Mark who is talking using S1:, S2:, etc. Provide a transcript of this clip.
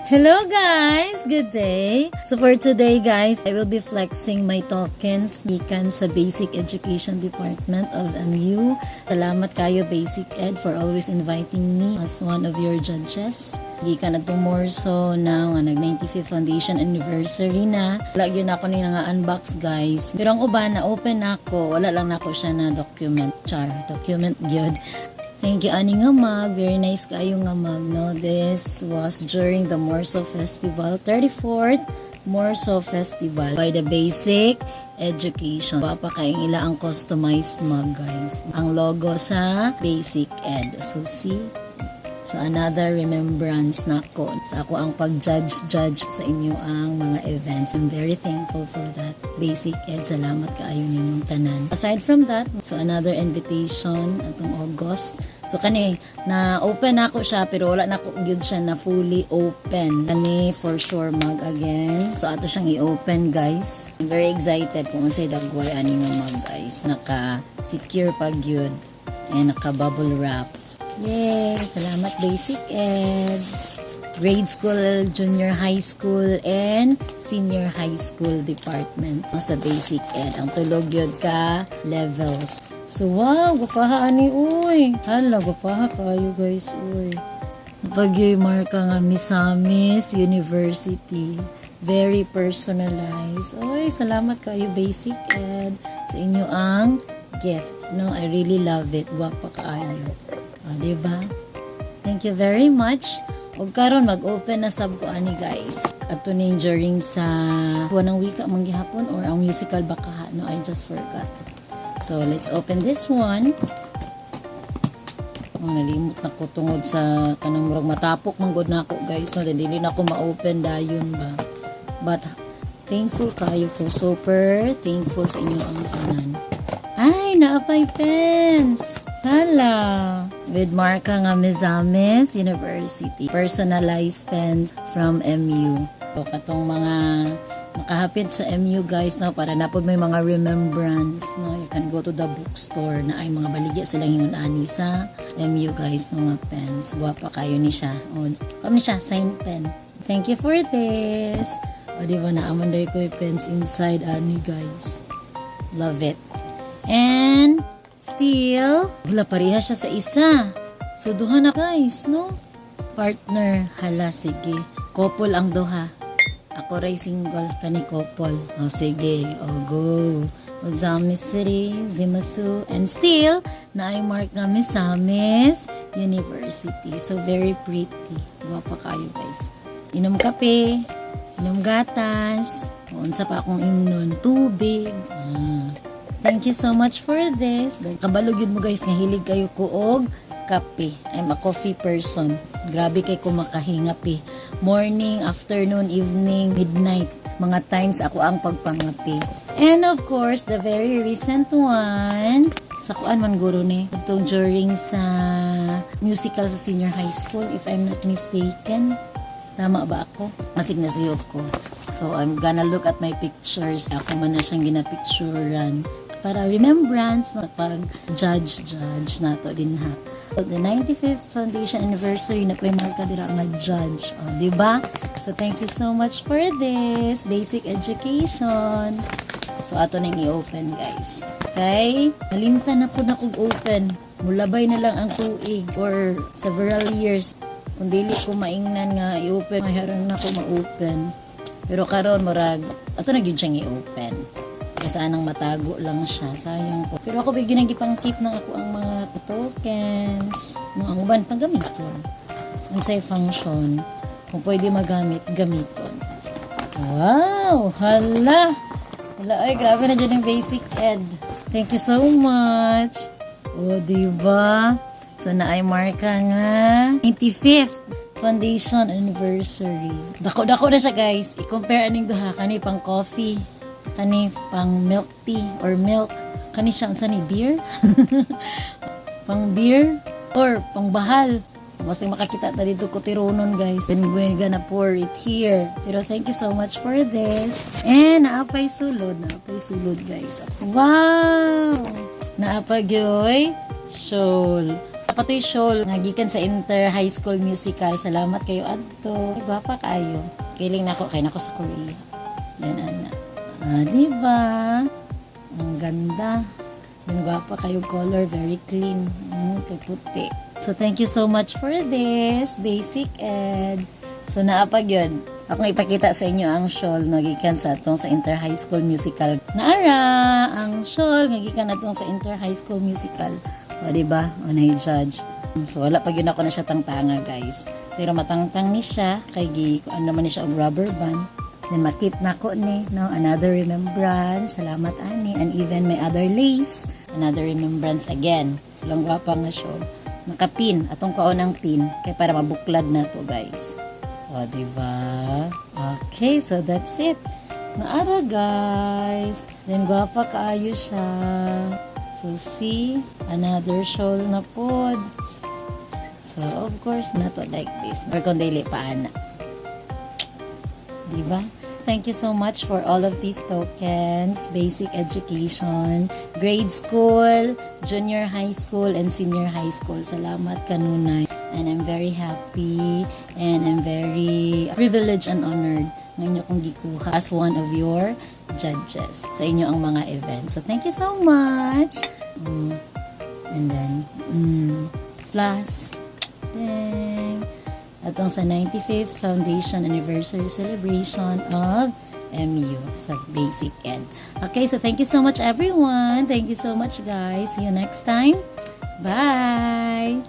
S1: Hello guys! Good day! So for today guys, I will be flexing my tokens gikan sa Basic Education Department of MU. Salamat kayo Basic Ed for always inviting me as one of your judges. Gikan na tumorso na nga nag-95th Foundation Anniversary na. Lagi na ako ni nga unbox guys. Pero ang uban na open ako, wala lang na ako siya na document. Document good. Thank you, ani nga mag. Very nice kayo nga mag, no? This was during the Morso Festival, 34th Morso Festival by the Basic Education. Papakain ila ang customized mug, guys. Ang logo sa Basic Ed. So, see? So, another remembrance na ko. Sa ako ang pag-judge sa inyo ang mga events. I'm very thankful for that. Basic Ed, salamat kaayo ninyong tanan. Aside from that, so another invitation atong August. So, kani, na-open ako siya, pero wala na ko yun siya na fully open. Kani, for sure, mag again. So, ato siyang i-open, guys. I'm very excited kung sa'y dagway ani nga mag, guys. Naka-secure pag yun. And naka-bubble wrap. Yay! Salamat Basic Ed. Grade school, junior high school, and senior high school department sa Basic Ed. Ang tulog yun ka levels. So wow, gupaha ani uy. Hala, gupaha kayo guys uy. Pagyoy marka nga Misamis University. Very personalized. Uy, salamat kayo Basic Ed sa inyo ang gift. No, I really love it. Guwapa kaayo. Diba? Thank you very much. Og karon mag-open na sab ko ani guys. Ato ning during sa wanang wika manggihapon or ang musical bakaha. No, I just forgot. So let's open this one. Nalimot na ko tungod sa kanang murag matapok manggod na ako guys. No, dili na ako ma-open dayon ba. But thankful kayo ko. Super thankful sa inyo ang tanan. Ay, naapay pens. Hala! With marka nga Misamis University. Personalized pens from MU. So, katong mga makahapit sa MU guys, no, para na po may mga remembrance. No? You can go to the bookstore na ay mga baligya silang yung ani sa MU guys, no, mga pens. Guwapa kayo ni siya. O, kami siya, sign pen. Thank you for this. O, diba na amanday ko yung pens inside ani guys. Love it. And still, wala pareha siya sa isa. So, duha na guys, no? Partner, hala, sige. Couple ang duha. Ako ray single, kani couple. O, sige. O, go. Ozamis City, Zimasu. And still, na ay mark nga Misamis University. So, very pretty. Wapa kayo guys. Inom kape, inom gatas. O, unsa pa akong imnon, tubig. Thank you so much for this. Kabalog yun mo guys, nga hilig kayo ko og kape. I'm a coffee person. Grabe kay ko makahingapi. Morning, afternoon, evening, midnight. Mga times ako ang pagpangapi. And of course, the very recent one, sa kuan man guro ni. Ito during sa musical sa senior high school, if I'm not mistaken. Tama ba ako? Masig na siyop ko. So, I'm gonna look at my pictures. Ako man na siyang ginapicturean. Para remembrance na pag-judge na to din ha. So, the 95th Foundation Anniversary na po yung marka dira nga judge. O, diba? So, thank you so much for this. Basic Education. So, ato nang i-open guys. Okay? Nalimtan na po na kong open. Mulabay na lang ang tuig or several years. Kung dili ko maingnan nga i-open, maharang na ko ma-open. Pero karon murag, ato na yun siyang i-open. Kasi anang matago lang siya. Sayang po. Pero ako bigyan ng ipang tip ng ako ang mga tokens. No, ang uban pang gamiton. Ang say function. Kung pwede magamit, gamiton. Wow! Hala! Hala, ay grabe na dyan yung Basic Ed. Thank you so much. O, diba? So, na ay marka nga 95th Foundation Anniversary. Dako-dako na siya guys. I-compare aning duha. Kani pang coffee. Kani pang milk tea or milk. Kani siya unsa ni beer? Pang beer or pang bahal. Mas makakita ta dito ko tironon guys. And we're gonna pour it here. Pero thank you so much for this. And naapay sulod guys. Wow! Naapay gyoy shawl. pa to'y shawl nga gikan sa Inter High School Musical. Salamat kayo adto. Ay, gwapa kayo. Kiling nako kay nako sa Korea. Yan ana. Di ba? Ang ganda. Yan gwapa kayo color, very clean. Kay puti. So thank you so much for this basic ed. So naapag yun. Akong ipakita sa inyo ang shawl nga gikan sa atong sa Inter High School Musical. Naara ang shawl nga gikan atong sa Inter High School Musical. O di ba? O na-judge. So wala pa yun ako na siya tangtanga, guys. Pero matangtang ni siya kay ano naman ni siya og rubber band. Then makip na ko ni, no? Another remembrance. Salamat ani. And even my other lace, another remembrance again. Lang gwapa nga shawl. Nakapin atong kaunang pin kay para mabuklad na to, guys. O, diba? Okay, so that's it. Naara, guys. Then, gwapa kaayo siya. So, see? Another shawl na pod. So, of course, not like this. Or kung daily paana. Diba? Thank you so much for all of these tokens, basic education, grade school, junior high school, and senior high school. Salamat kanunay. And I'm very happy and I'm very privileged and honored ngayon kong gikuha as one of your judges sa inyo ang mga events. So thank you so much. And then, plus, dang, atong sa 95th Foundation Anniversary Celebration of MU sa Basic Ed. Okay, so thank you so much everyone. Thank you so much guys. See you next time. Bye!